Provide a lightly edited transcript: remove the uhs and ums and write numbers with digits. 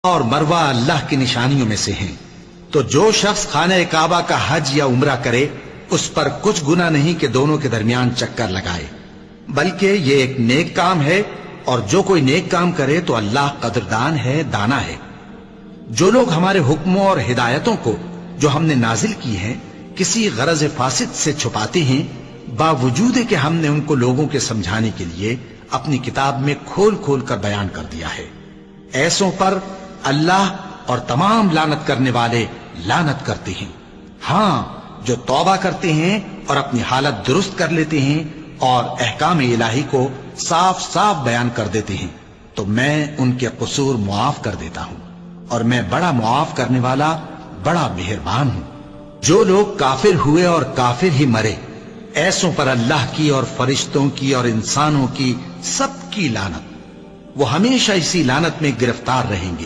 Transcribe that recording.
और मरवा अल्लाह की निशानियों में से हैं। तो जो शख्स खाने काबा का हज या उम्रा करे उस पर कुछ गुनाह नहीं कि दोनों के दरमियान चक्कर लगाए, बल्कि ये एक नेक काम है। और जो कोई नेक काम करे तो अल्लाह कदरदान है, दाना है। जो लोग हमारे हुक्मों और हिदायतों को जो हमने नाजिल की हैं किसी गरज फासिद से छुपाते हैं, बावजूद कि हमने उनको लोगों के समझाने के लिए अपनी किताब में खोल खोल कर बयान कर दिया है, ऐसों पर अल्लाह और तमाम लानत करने वाले लानत करते हैं। हाँ, जो तौबा करते हैं और अपनी हालत दुरुस्त कर लेते हैं और अहकाम इलाही को साफ साफ बयान कर देते हैं, तो मैं उनके कसूर मुआफ कर देता हूं और मैं बड़ा मुआफ करने वाला, बड़ा मेहरबान हूं। जो लोग काफिर हुए और काफिर ही मरे, ऐसों पर अल्लाह की और फरिश्तों की और इंसानों की सबकी लानत, वो हमेशा इसी लानत में गिरफ्तार रहेंगे।